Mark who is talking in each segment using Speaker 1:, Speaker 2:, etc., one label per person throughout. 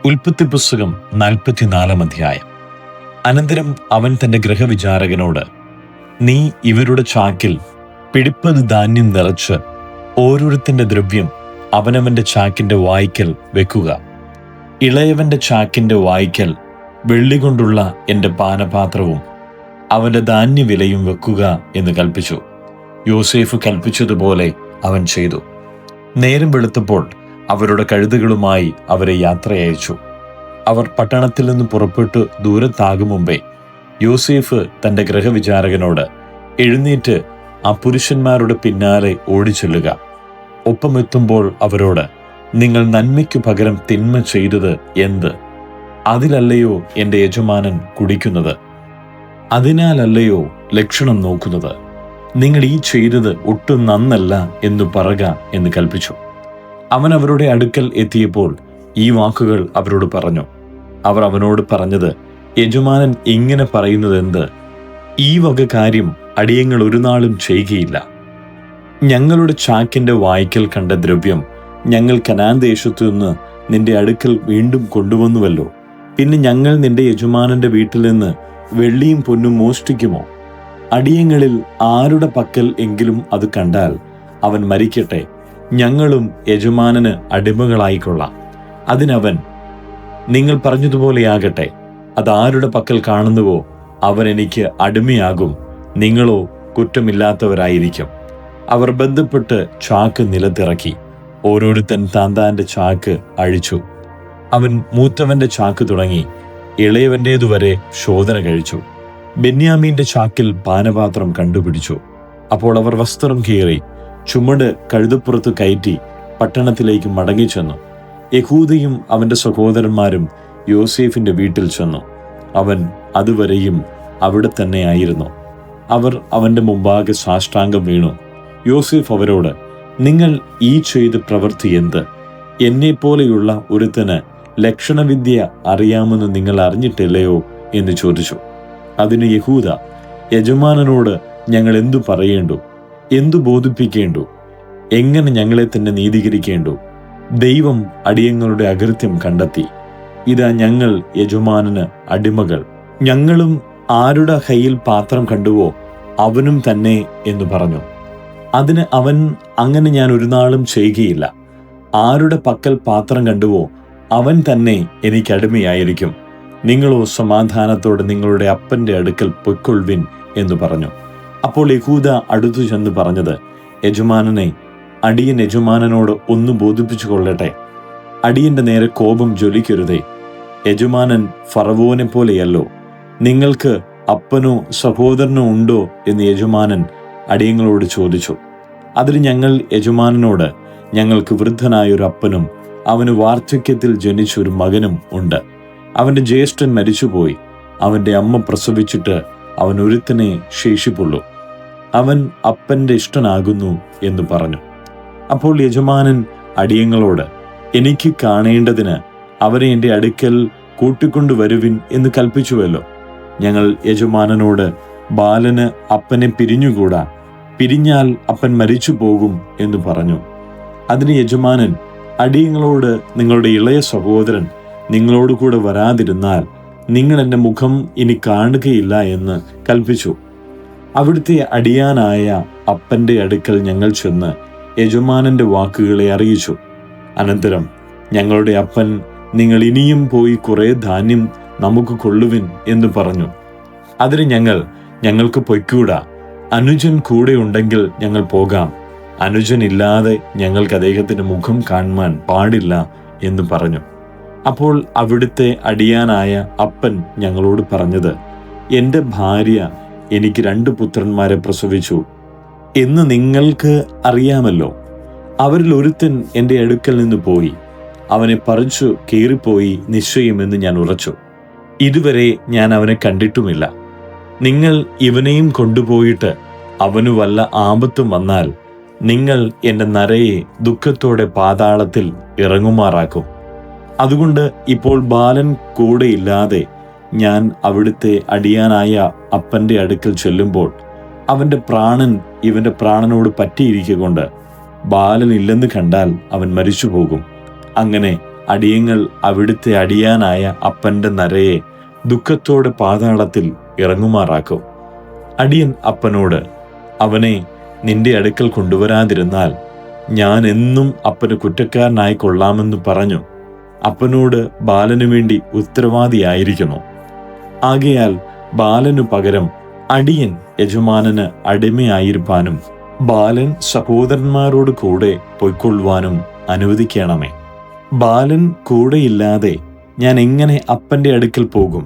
Speaker 1: ഉൽപ്പത്തി പുസ്തകം 44 അധ്യായം. അനന്തരം അവൻ തന്റെ ഗൃഹവിചാരകനോട്, നീ ഇവരുടെ ചാക്കിൽ പിടിപ്പത് ധാന്യം നിറച്ച് ഓരോരുത്തന്റെ ദ്രവ്യം അവനവന്റെ ചാക്കിന്റെ വായ്ക്കൽ വെക്കുക. ഇളയവന്റെ ചാക്കിന്റെ വായ്ക്കൽ വെള്ളികൊണ്ടുള്ള എന്റെ പാനപാത്രവും അവന്റെ ധാന്യവിലയും വെക്കുക എന്ന് കൽപ്പിച്ചു. യോസേഫ് കൽപ്പിച്ചതുപോലെ അവൻ ചെയ്തു. നേരം വെളുത്തപ്പോൾ അവരുടെ കഴുതുകളുമായി അവരെ യാത്രയയച്ചു. അവർ പട്ടണത്തിൽ നിന്ന് പുറപ്പെട്ടു ദൂരത്താകും മുമ്പേ യോസേഫ് തന്റെ ഗൃഹവിചാരകനോട്, എഴുന്നേറ്റ് ആ പുരുഷന്മാരുടെ പിന്നാലെ ഓടിച്ചെല്ലുക. ഒപ്പമെത്തുമ്പോൾ അവരോട്, നിങ്ങൾ നന്മയ്ക്കു പകരം തിന്മ ചെയ്തത് എന്ത്? അതിലല്ലയോ എന്റെ യജമാനൻ കുടിക്കുന്നത്? അതിനാലല്ലയോ ലക്ഷണം നോക്കുന്നത്? നിങ്ങൾ ഈ ചെയ്തത് ഒട്ടും നന്നല്ല എന്ന് പറക എന്ന് കൽപ്പിച്ചു. അവൻ അവരുടെ അടുക്കൽ എത്തിയപ്പോൾ ഈ വാക്കുകൾ അവരോട് പറഞ്ഞു. അവർ അവനോട് പറഞ്ഞത്, യജമാനൻ ഇങ്ങനെ പറയുന്നതെന്ത്? ഈ വക കാര്യം അടിയങ്ങൾ ഒരു നാളും ചെയ്യുകയില്ല. ഞങ്ങളുടെ ചാക്കിന്റെ വായ്ക്കൽ കണ്ട ദ്രവ്യം ഞങ്ങൾ കനാൻ ദേശത്തു നിന്ന് നിന്റെ അടുക്കൽ വീണ്ടും കൊണ്ടുവന്നുവല്ലോ. പിന്നെ ഞങ്ങൾ നിന്റെ യജമാനന്റെ വീട്ടിൽ നിന്ന് വെള്ളിയും പൊന്നും മോഷ്ടിക്കുമോ? അടിയങ്ങളിൽ ആരുടെ പക്കൽ എങ്കിലും അത് കണ്ടാൽ അവൻ മരിക്കട്ടെ, ഞങ്ങളും യജമാനന് അടിമകളായിക്കൊള്ളാം. അതിനവൻ, നിങ്ങൾ പറഞ്ഞതുപോലെയാകട്ടെ. അതാരുടെ പക്കൽ കാണുന്നുവോ അവൻ എനിക്ക് അടിമയാകും, നിങ്ങളോ കുറ്റമില്ലാത്തവരായിരിക്കും. അവർ ബന്ധപ്പെട്ട് ചാക്ക് നിലത്തിറക്കി. ഓരോരുത്തൻ താന്താന്റെ ചാക്ക് അഴിച്ചു. അവൻ മൂത്തവന്റെ ചാക്ക് തുടങ്ങി ഇളയവന്റേതുവരെ ശോധന കഴിച്ചു. ബെന്യാമീന്റെ ചാക്കിൽ പാനപാത്രം കണ്ടുപിടിച്ചു. അപ്പോൾ അവർ വസ്ത്രം കീറി ചുമട് കഴുതപ്പുറത്ത് കയറ്റി പട്ടണത്തിലേക്ക് മടങ്ങിച്ചെന്നു. യഹൂദയും അവന്റെ സഹോദരന്മാരും യോസേഫിന്റെ വീട്ടിൽ ചെന്നു. അവൻ അതുവരെയും അവിടെ തന്നെ ആയിരുന്നു. അവർ അവന്റെ മുമ്പാകെ സാഷ്ടാംഗം വീണു. യോസേഫ് അവരോട്, നിങ്ങൾ ഈ ചെയ്ത പ്രവൃത്തി എന്ത്? എന്നെപ്പോലെയുള്ള ഒരുത്തന് ലക്ഷണവിദ്യ അറിയാമെന്ന് നിങ്ങൾ അറിഞ്ഞിട്ടില്ലയോ എന്ന് ചോദിച്ചു. അതിന് യഹൂദ, യജമാനനോട് ഞങ്ങൾ എന്തു പറയേണ്ടു? എന്തു ബോധിപ്പിക്കേണ്ടു? എങ്ങനെ ഞങ്ങളെ തന്നെ നീതീകരിക്കേണ്ടു? ദൈവം അടിയങ്ങളുടെ അകൃത്യം കണ്ടെത്തി. ഇതാ ഞങ്ങൾ യജമാനന് അടിമകൾ. ഞങ്ങളും ആരുടെ കയ്യിൽ പാത്രം കണ്ടുവോ അവനും തന്നെ എന്ന് പറഞ്ഞു. അതിന് അവൻ, അങ്ങനെ ഞാൻ ഒരു നാളും ചെയ്യുകയില്ല. ആരുടെ പക്കൽ പാത്രം കണ്ടുവോ അവൻ തന്നെ എനിക്ക് അടിമയായിരിക്കും. നിങ്ങളോ സമാധാനത്തോടെ നിങ്ങളുടെ അപ്പന്റെ അടുക്കൽ പൊയ്ക്കൊള്ളുവിൻ എന്ന് പറഞ്ഞു. അപ്പോൾ യഹൂദ അടുത്തു ചെന്ന് പറഞ്ഞത്, യജമാനനെ, അടിയൻ യജമാനനോട് ഒന്ന് ബോധിപ്പിച്ചു കൊള്ളട്ടെ. അടിയന്റെ നേരെ കോപം ജ്വലിക്കരുതേ. യജമാനൻ ഫറവോനെ പോലെയല്ലോ. നിങ്ങൾക്ക് അപ്പനോ സഹോദരനോ ഉണ്ടോ എന്ന് യജമാനൻ അടിയങ്ങളോട് ചോദിച്ചു. അതിന് ഞങ്ങൾ യജമാനനോട്, ഞങ്ങൾക്ക് വൃദ്ധനായൊരു അപ്പനും അവന് വാർദ്ധക്യത്തിൽ ജനിച്ചൊരു മകനും ഉണ്ട്. അവന്റെ ജ്യേഷ്ഠൻ മരിച്ചുപോയി. അവന്റെ അമ്മ പ്രസവിച്ചിട്ട് അവൻ ഒരുത്തനെ ശേഷിപ്പുള്ളൂ. അവൻ അപ്പന്റെ ഇഷ്ടനാകുന്നു എന്ന് പറഞ്ഞു. അപ്പോൾ യജമാനൻ അടിയങ്ങളോട്, എനിക്ക് കാണേണ്ടതിന് അവരെ എൻ്റെ അടുക്കൽ കൂട്ടിക്കൊണ്ടുവരുവിൻ എന്ന് കൽപ്പിച്ചുവല്ലോ. ഞങ്ങൾ യജമാനനോട്, ബാലന് അപ്പനെ പിരിഞ്ഞുകൂടാ, പിരിഞ്ഞാൽ അപ്പൻ മരിച്ചു പോകും എന്ന് പറഞ്ഞു. അതിന് യജമാനൻ അടിയങ്ങളോട്, നിങ്ങളുടെ ഇളയ സഹോദരൻ നിങ്ങളോട് കൂടെ വരാതിരുന്നാൽ നിങ്ങൾ എൻ്റെ മുഖം ഇനി കാണുകയില്ല എന്ന് കൽപ്പിച്ചു. അവിടുത്തെ അടിയാനായ അപ്പന്റെ അടുക്കൽ ഞങ്ങൾ ചെന്ന് യജമാനന്റെ വാക്കുകളെ അറിയിച്ചു. അനന്തരം ഞങ്ങളുടെ അപ്പൻ, നിങ്ങൾ ഇനിയും പോയി കുറെ ധാന്യം നമുക്ക് കൊള്ളുവിൻ എന്ന് പറഞ്ഞു. അതിന് ഞങ്ങൾക്ക് പൊയ്ക്കൂടാ, അനുജൻ കൂടെ ഉണ്ടെങ്കിൽ ഞങ്ങൾ പോകാം. അനുജൻ ഇല്ലാതെ ഞങ്ങൾക്ക് അദ്ദേഹത്തിന്റെ മുഖം കാണുവാൻ പാടില്ല എന്ന് പറഞ്ഞു. അപ്പോൾ അവിടുത്തെ അടിയാനായ അപ്പൻ ഞങ്ങളോട് പറഞ്ഞത്, എൻ്റെ ഭാര്യ എനിക്ക് 2 പുത്രന്മാരെ പ്രസവിച്ചു എന്ന് നിങ്ങൾക്ക് അറിയാമല്ലോ. അവരിൽ ഒരുത്തൻ എൻ്റെ അടുക്കൽ നിന്ന് പോയി. അവനെ പറിച്ചു കീറിപ്പോയി നിശ്ചയമെന്ന് ഞാൻ ഉറച്ചു. ഇതുവരെ ഞാൻ അവനെ കണ്ടിട്ടുമില്ല. നിങ്ങൾ ഇവനെയും കൊണ്ടുപോയിട്ട് അവനു വല്ല ആപത്തും വന്നാൽ നിങ്ങൾ എൻ്റെ നരയെ ദുഃഖത്തോടെ പാതാളത്തിൽ ഇറങ്ങുമാറാക്കും. അതുകൊണ്ട് ഇപ്പോൾ ബാലൻ കൂടെയില്ലാതെ ഞാൻ അവിടുത്തെ അടിയാനായ അപ്പന്റെ അടുക്കൽ ചെല്ലുമ്പോൾ അവന്റെ പ്രാണൻ ഇവന്റെ പ്രാണനോട് പറ്റിയിരിക്കൊണ്ട് ബാലനില്ലെന്ന് കണ്ടാൽ അവൻ മരിച്ചു പോകും. അങ്ങനെ അടിയങ്ങൾ അവിടുത്തെ അടിയാനായ അപ്പന്റെ നരയെ ദുഃഖത്തോടെ പാതാളത്തിൽ ഇറങ്ങുമാറാക്കും. അടിയൻ അപ്പനോട്, അവനെ നിന്റെ അടുക്കൽ കൊണ്ടുവരാതിരുന്നാൽ ഞാൻ എന്നും അപ്പന് കുറ്റക്കാരനായി കൊള്ളാമെന്ന് പറഞ്ഞു അപ്പനോട് ബാലനു വേണ്ടി ഉത്തരവാദിയായിരിക്കുന്നു. ആകയാൽ ബാലനു പകരം അടിയൻ യജമാനന് അടിമയായിരിക്കാനും ബാലൻ സഹോദരന്മാരോട് കൂടെ പൊയ്ക്കൊള്ളുവാനും അനുവദിക്കണമേ. ബാലൻ കൂടെയില്ലാതെ ഞാൻ എങ്ങനെ അപ്പന്റെ അടുക്കൽ പോകും?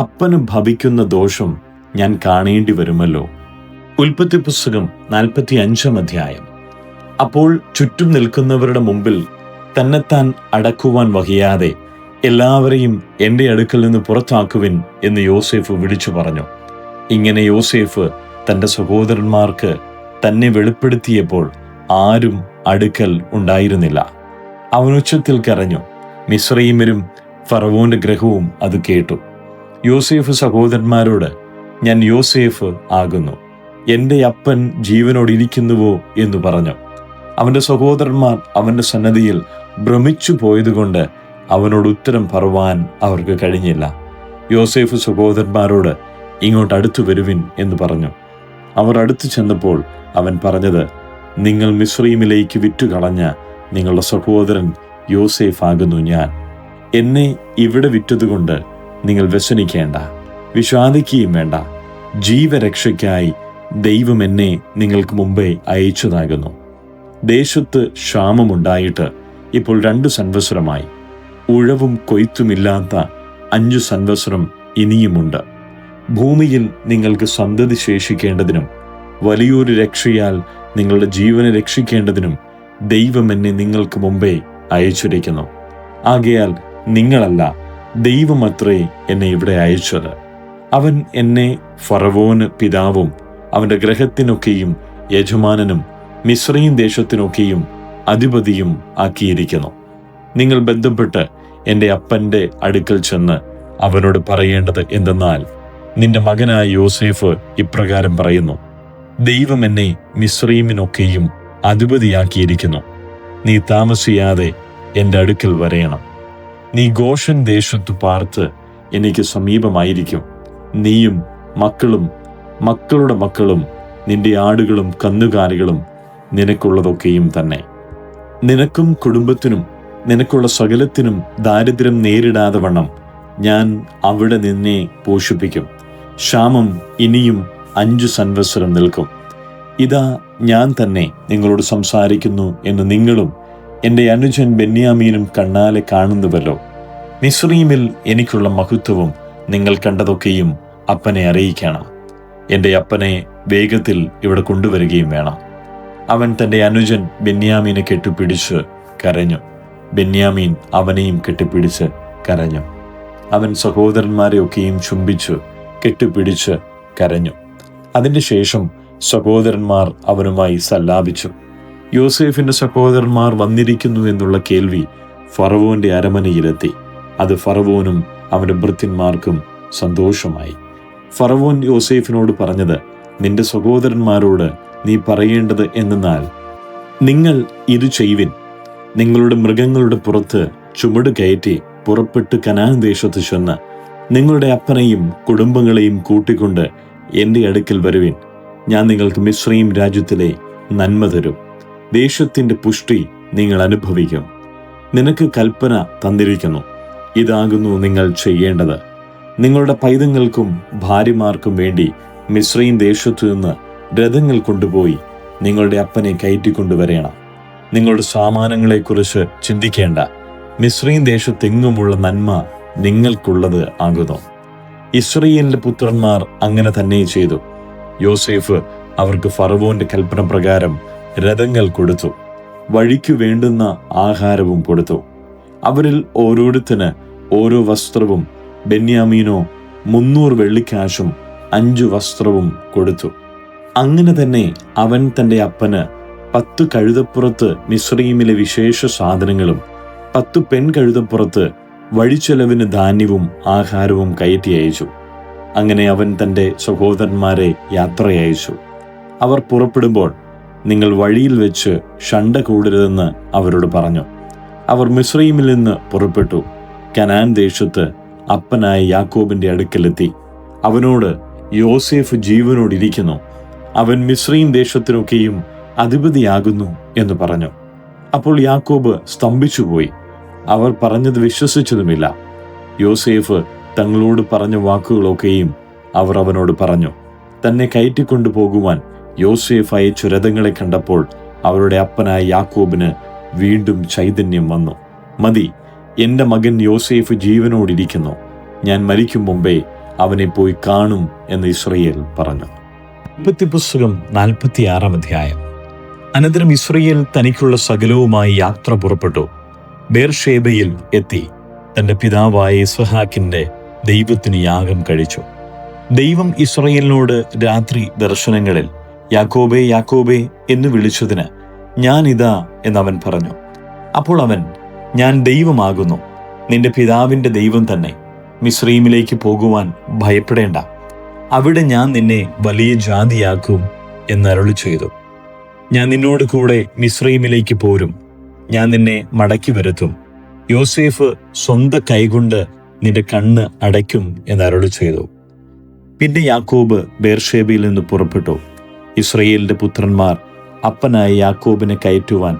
Speaker 1: അപ്പന് ഭവിക്കുന്ന ദോഷം ഞാൻ കാണേണ്ടി വരുമല്ലോ. ഉൽപ്പത്തി പുസ്തകം 45 അധ്യായം. അപ്പോൾ ചുറ്റും നിൽക്കുന്നവരുടെ മുമ്പിൽ തന്നെത്താൻ അടക്കുവാൻ വഹിയാതെ എല്ലാവരെയും എൻ്റെ അടുക്കൽ നിന്ന് പുറത്താക്കുവിൻ എന്ന് യോസേഫ് വിളിച്ചു പറഞ്ഞു. ഇങ്ങനെ യോസേഫ് തൻ്റെ സഹോദരന്മാർക്ക് തന്നെ വെളിപ്പെടുത്തിയപ്പോൾ ആരും അടുക്കൽ ഉണ്ടായിരുന്നില്ല. അവൻ ഉച്ചത്തിൽ കരഞ്ഞു. മിസ്രയീമ്യരും ഫറവോന്റെ ഗൃഹവും അത് കേട്ടു. യോസേഫ് സഹോദരന്മാരോട്, ഞാൻ യോസേഫ് ആകുന്നു, എൻ്റെ അപ്പൻ ജീവനോടിരിക്കുന്നുവോ എന്ന് പറഞ്ഞു. അവന്റെ സഹോദരന്മാർ അവന്റെ സന്നദ്ധിയിൽ ഭ്രമിച്ചു പോയതുകൊണ്ട് അവനോട് ഉത്തരം പറവാൻ അവർക്ക് കഴിഞ്ഞില്ല. യോസേഫ് സഹോദരന്മാരോട്, ഇങ്ങോട്ട് അടുത്തു വരുവിൻ എന്ന് പറഞ്ഞു. അവർ അടുത്തു ചെന്നപ്പോൾ അവൻ പറഞ്ഞത്, നിങ്ങൾ മിസ്രയീമിലേക്ക് വിറ്റുകളഞ്ഞ നിങ്ങളുടെ സഹോദരൻ യോസേഫ് ആകുന്നു ഞാൻ. എന്നെ ഇവിടെ വിറ്റതുകൊണ്ട് നിങ്ങൾ വ്യസനിക്കേണ്ട, വിഷാദിക്കുകയും വേണ്ട. ജീവരക്ഷയ്ക്കായി ദൈവം എന്നെ നിങ്ങൾക്ക് മുമ്പേ അയച്ചതാകുന്നു. ദേശത്ത് ക്ഷാമമുണ്ടായിട്ട് ഇപ്പോൾ 2 സംവത്സരമായി. ഉഴവും കൊയ്ത്തുമില്ലാത്ത 5 സംവത്സരം ഇനിയുമുണ്ട്. ഭൂമിയിൽ നിങ്ങൾക്ക് സന്തതി ശേഷിക്കേണ്ടതിനും വലിയൊരു രക്ഷയാൽ നിങ്ങളുടെ ജീവനെ രക്ഷിക്കേണ്ടതിനും ദൈവം എന്നെ നിങ്ങൾക്ക് മുമ്പേ അയച്ചിരിക്കുന്നു. ആകയാൽ നിങ്ങളല്ല, ദൈവമത്രേ എന്നെ ഇവിടെ അയച്ചത്. അവൻ എന്നെ ഫറവോന് പിതാവും അവന്റെ ഗൃഹത്തിനൊക്കെയും യജമാനനും മിസ്രയീം ദേശത്തിനൊക്കെയും അധിപതിയും ആക്കിയിരിക്കുന്നു. നിങ്ങൾ ബന്ധപ്പെട്ട് എൻ്റെ അപ്പന്റെ അടുക്കൽ ചെന്ന് അവനോട് പറയേണ്ടത് എന്തെന്നാൽ, നിന്റെ മകനായ യോസേഫ് ഇപ്രകാരം പറയുന്നു, ദൈവം എന്നെ മിസ്രയീമിനൊക്കെയും അധിപതിയാക്കിയിരിക്കുന്നു. നീ താമസിയാതെ എൻ്റെ അടുക്കൽ വരയണം. നീ ഗോഷൻ ദേശത്തു പാർത്ത് എനിക്ക് സമീപമായിരിക്കും. നീയും മക്കളും മക്കളുടെ മക്കളും നിന്റെ ആടുകളും കന്നുകാലികളും നിനക്കുള്ളതൊക്കെയും തന്നെ. നിനക്കും കുടുംബത്തിനും നിനക്കുള്ള സകലത്തിനും ദാരിദ്ര്യം നേരിടാതെ വണ്ണം ഞാൻ അവിടെ നിന്നെ പോഷിപ്പിക്കും. ക്ഷാമം ഇനിയും 5 സംവത്സരം നിൽക്കും. ഇതാ ഞാൻ തന്നെ നിങ്ങളോട് സംസാരിക്കുന്നു എന്ന് നിങ്ങളും എൻ്റെ അനുജൻ ബെന്യാമീനും കണ്ണാലെ കാണുന്നുവല്ലോ. മിസ്രയീമിൽ എനിക്കുള്ള മഹത്വവും നിങ്ങൾ കണ്ടതൊക്കെയും അപ്പനെ അറിയിക്കണം. എൻ്റെ അപ്പനെ വേഗത്തിൽ ഇവിടെ കൊണ്ടുവരികയും വേണം. അവൻ തൻ്റെ അനുജൻ ബെന്യാമീനെ കെട്ടിപ്പിടിച്ച് കരഞ്ഞു. ബെന്യാമീൻ അവനെയും കെട്ടിപ്പിടിച്ച് കരഞ്ഞു. അവൻ സഹോദരന്മാരെ ഒക്കെയും ചുംബിച്ചു കെട്ടിപ്പിടിച്ച് കരഞ്ഞു. അതിൻ്റെ ശേഷം സഹോദരന്മാർ അവനുമായി സല്ലാപിച്ചു. യോസേഫിന്റെ സഹോദരന്മാർ വന്നിരിക്കുന്നു എന്നുള്ള കേൾവി ഫറവോന്റെ അരമനയിലെത്തി. അത് ഫറവോനും അവന്റെ ഭൃത്യന്മാർക്കും സന്തോഷമായി. ഫറവോൻ യോസേഫിനോട് പറഞ്ഞത്, നിന്റെ സഹോദരന്മാരോട് നീ പറയേണ്ടത് എന്തെന്നാൽ, നിങ്ങൾ ഇത് ചെയ്യുവിൻ. നിങ്ങളുടെ മൃഗങ്ങളുടെ പുറത്ത് ചുമട് കയറ്റി പുറപ്പെട്ട് കനാൻ ദേശത്ത് ചെന്ന് നിങ്ങളുടെ അപ്പനെയും കുടുംബങ്ങളെയും കൂട്ടിക്കൊണ്ട് എൻ്റെ അടുക്കൽ വരുവിൻ. ഞാൻ നിങ്ങൾക്ക് മിസ്രയീം രാജ്യത്തിലെ നന്മ തരും. ദേശത്തിൻ്റെ പുഷ്ടി നിങ്ങൾ അനുഭവിക്കും. നിനക്ക് കൽപ്പന തന്നിരിക്കുന്നു. ഇതാകുന്നു നിങ്ങൾ ചെയ്യേണ്ടത്. നിങ്ങളുടെ പൈതങ്ങൾക്കും ഭാര്യമാർക്കും വേണ്ടി മിസ്രയീം ദേശത്തു നിന്ന് രഥങ്ങൾ കൊണ്ടുപോയി നിങ്ങളുടെ അപ്പനെ കയറ്റിക്കൊണ്ടുവരേണം. നിങ്ങളുടെ സാമാനങ്ങളെക്കുറിച്ച് ചിന്തിക്കേണ്ട. മിസ്രയീം ദേശത്തെങ്ങുമുള്ള നന്മ നിങ്ങൾക്കുള്ളത് ആകുന്നു. ഇസ്രായേലിന്റെ പുത്രന്മാർ അങ്ങനെ തന്നെ ചെയ്തു. യോസേഫ് അവർക്ക് ഫറവോന്റെ കൽപ്പന പ്രകാരം രഥങ്ങൾ കൊടുത്തു. വഴിക്കു വേണ്ടുന്ന ആഹാരവും കൊടുത്തു. അവരിൽ ഓരോരുത്തന് ഓരോ വസ്ത്രവും, ബെന്യാമീനോ 300 വെള്ളിക്കാശും 5 വസ്ത്രവും കൊടുത്തു. അങ്ങനെ തന്നെ അവൻ തൻ്റെ അപ്പന് 10 കഴുതപ്പുറത്ത് മിസ്രയീമിലെ വിശേഷ സാധനങ്ങളും 10 പെൺകഴുതപ്പുറത്ത് വഴിച്ചെലവിന് ധാന്യവും ആഹാരവും കയറ്റി അയച്ചു. അങ്ങനെ അവൻ തൻ്റെ സഹോദരന്മാരെ യാത്രയയച്ചു. അവർ പുറപ്പെടുമ്പോൾ, നിങ്ങൾ വഴിയിൽ വെച്ച് ഷണ്ട കൂടരുതെന്ന് അവരോട് പറഞ്ഞു. അവർ മിസ്രയീമിൽ നിന്ന് പുറപ്പെട്ടു കനാൻ ദേശത്ത് അപ്പനായ യാക്കോബിന്റെ അടുക്കലെത്തി. അവനോട്, യോസേഫ് ജീവനോടിരിക്കുന്നു, അവൻ മിസ്രയീം ദേശത്തിനൊക്കെയും അധിപതിയാകുന്നു എന്ന് പറഞ്ഞു. അപ്പോൾ യാക്കോബ് സ്തംഭിച്ചുപോയി. അവർ പറഞ്ഞത് വിശ്വസിച്ചതുമില്ല. യോസേഫ് തങ്ങളോട് പറഞ്ഞ വാക്കുകളൊക്കെയും അവർ അവനോട് പറഞ്ഞു. തന്നെ കയറ്റിക്കൊണ്ടു പോകുവാൻ യോസേഫ് അയച്ച രഥങ്ങളെ കണ്ടപ്പോൾ അവരുടെ അപ്പനായ യാക്കോബിന് വീണ്ടും ചൈതന്യം വന്നു. മതി, എൻ്റെ മകൻ യോസേഫ് ജീവനോടിരിക്കുന്നു, ഞാൻ മരിക്കും മുമ്പേ അവനെ പോയി കാണും എന്ന് ഇസ്രായേൽ പറഞ്ഞു. ഉൽപ്പത്തി പുസ്തകം 46 അധ്യായം. അനന്തരം ഇസ്രായേൽ തനിക്കുള്ള സകലവുമായി യാത്ര പുറപ്പെട്ടു ബേർഷേബയിൽ എത്തി തന്റെ പിതാവായ ഇസ്ഹാക്കിന്റെ ദൈവത്തിന് യാഗം കഴിച്ചു. ദൈവം ഇസ്രായേലിനോട് രാത്രി ദർശനങ്ങളിൽ യാക്കോബേ യാക്കോബേ എന്ന് വിളിച്ചതിന് ഞാൻ ഇതാ എന്നവൻ പറഞ്ഞു. അപ്പോൾ അവൻ, ഞാൻ ദൈവമാകുന്നു, നിന്റെ പിതാവിന്റെ ദൈവം തന്നെ. മിസ്രയീമിലേക്ക് പോകുവാൻ ഭയപ്പെടേണ്ട, അവിടെ ഞാൻ നിന്നെ വലിയ ജാതിയാക്കും എന്നരുളി ചെയ്തു. ഞാൻ നിന്നോട് കൂടെ മിസ്രയീമിലേക്ക് പോരും, ഞാൻ നിന്നെ മടക്കി വരുത്തും. യോസേഫ് സ്വന്തം കൈകൊണ്ട് നിന്റെ കണ്ണ് അടയ്ക്കും എന്നരുളി ചെയ്തു. പിന്നെ യാക്കോബ് ബേർഷേബയിൽ നിന്ന് പുറപ്പെട്ടു. ഇസ്രായേലിന്റെ പുത്രന്മാർ അപ്പനായ യാക്കോബിനെ കയറ്റുവാൻ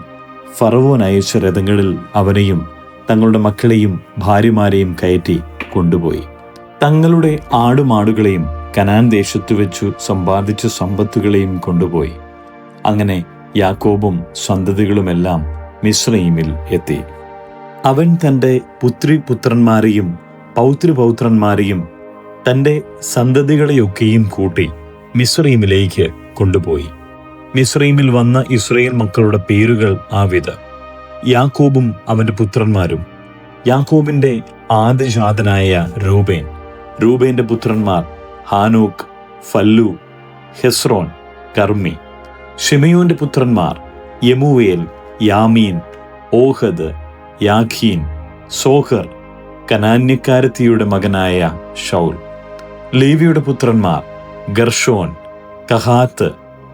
Speaker 1: ഫറവോൻ അയച്ച രഥങ്ങളിൽ അവനെയും തങ്ങളുടെ മക്കളെയും ഭാര്യമാരെയും കയറ്റി കൊണ്ടുപോയി. തങ്ങളുടെ ആടുമാടുകളെയും കനാൻ ദേശത്തു വെച്ചു സമ്പാദിച്ച സമ്പത്തുകളെയും കൊണ്ടുപോയി. അങ്ങനെ യാക്കോബും സന്തതികളുമെല്ലാം മിസ്രയീമിൽ എത്തി. അവൻ തൻ്റെ പുത്രിപുത്രന്മാരെയും പൗത്രപൗത്രന്മാരെയും തൻ്റെ സന്തതികളെയൊക്കെയും കൂട്ടി മിസ്രയീമിലേക്ക് കൊണ്ടുപോയി. മിസ്രയീമിൽ വന്ന ഇസ്രായേൽ മക്കളുടെ പേരുകൾ ആവിധ: യാക്കോബും അവന്റെ പുത്രന്മാരും. യാക്കോബിന്റെ ആദ്യജാതനായ രൂബേൻ. രൂബേന്റെ പുത്രന്മാർ ഹാനോക്ക്, ഫല്ലു, ഹെസ്രോൻ, കർമ്മി. ഷിമയോന്റെ പുത്രന്മാർ യെമൂവേൽ, യാമീൻ, ഓഹദ്, യാഖീൻ, സോഹർ, കനാന്യക്കാരത്തിയുടെ മകനായ ഷൗൽ. ലേവിയുടെ പുത്രന്മാർ ഗർഷോൻ, കഹാത്ത്,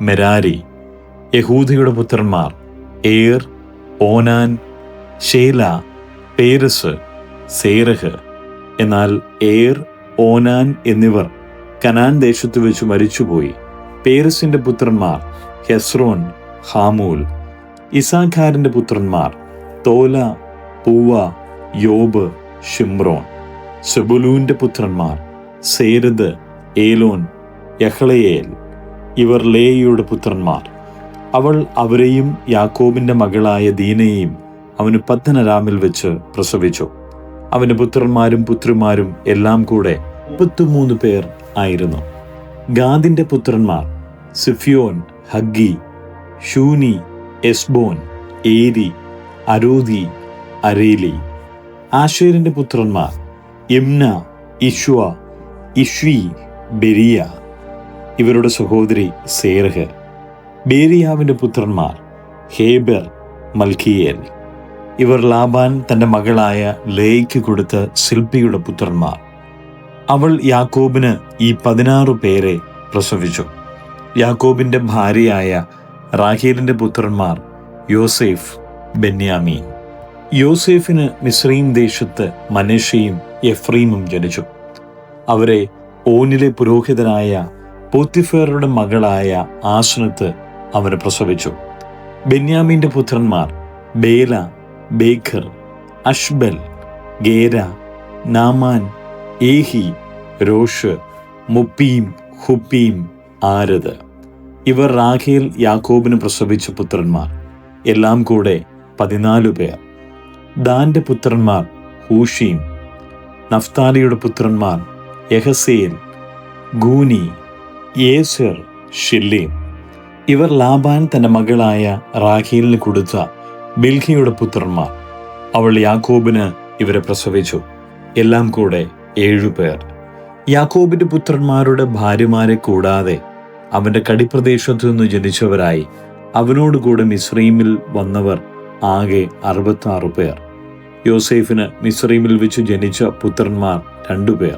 Speaker 1: മെരാരി. യഹൂദയുടെ പുത്രന്മാർ ഏർ, ഓനാൻ, ഷേല, പേരസ്, സേരഹ്. എന്നാൽ ഏർ, ഓനാൻ എന്നിവർ കനാൻ ദേശത്തു വെച്ച് മരിച്ചുപോയി. പേരസിന്റെ പുത്രന്മാർ ഹെസ്രോൻ, ഹാമൂൽ. ഇസാഖാരിന്റെ പുത്രന്മാർ തോല, പൂവ, യോബ്, ഷിമ്രോൻ. സെബുലൂന്റെ പുത്രന്മാർ സേരദ്, ഏലോൻ, യഹ്ളയേൽ. ഇവർ ലേയയുടെ പുത്രന്മാർ. അവൾ അവരെയും യാക്കോബിന്റെ മകളായ ദീനയെയും അവന് പദ്ദൻഅരാമിൽ വെച്ച് പ്രസവിച്ചു. അവന്റെ പുത്രന്മാരും പുത്രിമാരും എല്ലാം കൂടെ 33 പേർ ആയിരുന്നു. ഗാദിന്റെ പുത്രന്മാർ സിഫ്യോൻ, ഹഗ്ഗി, ഷൂനി, എസ്ബോൻ, ഏരി, അരോദി, അരേലി. ആശേരിന്റെ പുത്രന്മാർ യിമ്ന, ഇശ്വ, ഇഷ്വി, ബെരിയ. ഇവരുടെ സഹോദരി സേരഹ്. ബേരിയാവിന്റെ പുത്രന്മാർ ഹേബർ, മൽക്കിയേൽ. ഇവർ ലാബാൻ തന്റെ മകളായ ലേയ്ക്ക് കൊടുത്ത സിൽപ്പിയുടെ പുത്രന്മാർ. അവൾ യാക്കോബിന് ഈ 16 പേരെ പ്രസവിച്ചു. യാക്കോബിന്റെ ഭാര്യയായ റാഹേലിന്റെ പുത്രന്മാർ യോസേഫ്, ബെന്യാമീൻ. യോസേഫിന് മിസ്രയീം ദേശത്ത് മനശ്ശെയും എഫ്രയീമും ജനിച്ചു. അവരെ ഓനിലെ പുരോഹിതനായ പോത്തിഫേറുടെ മകളായ ആസ്നത്ത് അവന് പ്രസവിച്ചു. ബെന്യാമീന്റെ പുത്രന്മാർ ബേല, ബേഖർ, അഷ്ബൽ, ഗേര, നാമാൻ, ഏഹി, രോഷ്, മുപ്പീം, ഹുപ്പീം, ആരദ്. ഇവർ റാഹേൽ യാക്കോബിന് പ്രസവിച്ച പുത്രന്മാർ. എല്ലാം കൂടെ 14 പേർ. ദാന്റെ പുത്രന്മാർ ഹൂഷീം. നഫ്താലിയുടെ പുത്രന്മാർ യഹസേൽ, ഗൂനി, യേസർ, ഷില്ലേം. ഇവർ ലാബാൻ തന്റെ മകളായ റാഹേലിന് കൊടുത്ത ബിൽഹയുടെ പുത്രന്മാർ. അവൾ യാക്കോബിന് ഇവരെ പ്രസവിച്ചു. എല്ലാം കൂടെ 7 പേർ. യാക്കോബിന്റെ പുത്രന്മാരുടെ ഭാര്യമാരെ കൂടാതെ അവന്റെ കടിപ്രദേശത്തു നിന്ന് ജനിച്ചവരായി അവനോടുകൂടെ മിസ്രയീമിൽ വന്നവർ ആകെ 66 പേർ. യോസേഫിന് മിസ്രയീമിൽ വെച്ച് ജനിച്ച പുത്രന്മാർ 2 പേർ.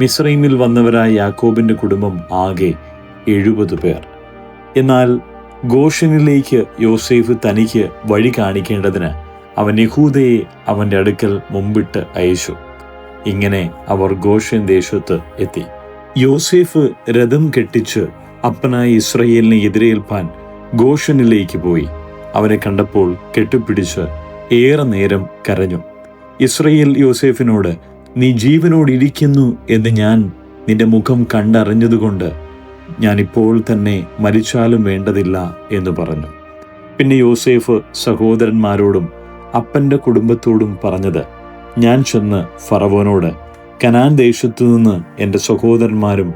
Speaker 1: മിസ്രയീമിൽ വന്നവരായ യാക്കോബിന്റെ കുടുംബം ആകെ 70 പേർ. എന്നാൽ ഗോഷനിലേക്ക് യോസേഫ് തനിക്ക് വഴി കാണിക്കേണ്ടതിന് അവൻ യഹൂദയെ അവൻ്റെ അടുക്കൽ മുമ്പിട്ട് അയച്ചു. ഇങ്ങനെ അവർ ഗോശെൻ ദേശത്ത് എത്തി. യോസേഫ് രഥം കെട്ടിച്ച് അപ്പനായ ഇസ്രായേലിനെ എതിരേൽപ്പാൻ ഗോശനിലേക്ക് പോയി. അവനെ കണ്ടപ്പോൾ കെട്ടിപ്പിടിച്ച് ഏറെ നേരം കരഞ്ഞു. ഇസ്രായേൽ യോസേഫിനോട്, നീ ജീവനോടിരിക്കുന്നു എന്ന് ഞാൻ നിന്റെ മുഖം കണ്ടറിഞ്ഞതുകൊണ്ട് ഞാൻ ഇപ്പോൾ തന്നെ മരിച്ചാലും വേണ്ടതില്ല എന്ന് പറഞ്ഞു. പിന്നെ യോസേഫ് സഹോദരന്മാരോടും അപ്പൻ്റെ കുടുംബത്തോടും പറഞ്ഞത്, ഞാൻ ചെന്ന് ഫറവോനോട്, കനാൻ ദേശത്തു നിന്ന് എൻ്റെ സഹോദരന്മാരും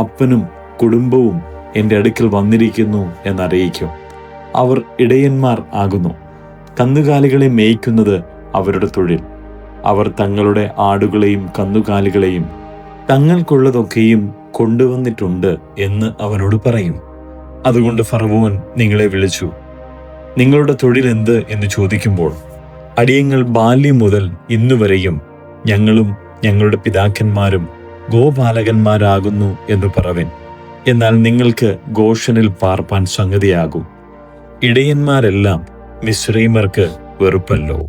Speaker 1: അപ്പനും കുടുംബവും എൻ്റെ അടുക്കൽ വന്നിരിക്കുന്നു എന്നറിയിക്കും. അവർ ഇടയന്മാർ ആകുന്നു. കന്നുകാലികളെ മേയ്ക്കുന്നത് അവരുടെ തൊഴിൽ. അവർ തങ്ങളുടെ ആടുകളെയും കന്നുകാലികളെയും തങ്ങൾക്കുള്ളതൊക്കെയും കൊണ്ടുവന്നിട്ടുണ്ട് എന്ന് അവനോട് പറയും. അതുകൊണ്ട് ഫറവോൻ നിങ്ങളെ വിളിച്ചു, നിങ്ങളുടെ തൊഴിൽ എന്ത് എന്ന് ചോദിക്കുമ്പോൾ, അടിയങ്ങൾ ബാല്യം മുതൽ ഇന്നുവരെയും ഞങ്ങളും ഞങ്ങളുടെ പിതാക്കന്മാരും ഗോപാലകന്മാരാകുന്നു എന്ന് പറവിൻ. എന്നാൽ നിങ്ങൾക്ക് ഗോശനിൽ പാർപ്പാൻ സംഗതിയാകും. ഇടയന്മാരെല്ലാം മിസ്രയീമ്യർക്ക് വെറുപ്പല്ലോ.